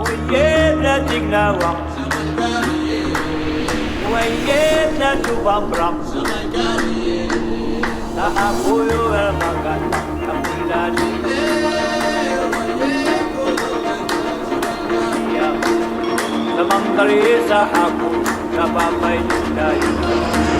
Oye na tignawa, oye na tubambram, na apoyo el magat, kapilani. Namang kari sa ako, napapay tayo.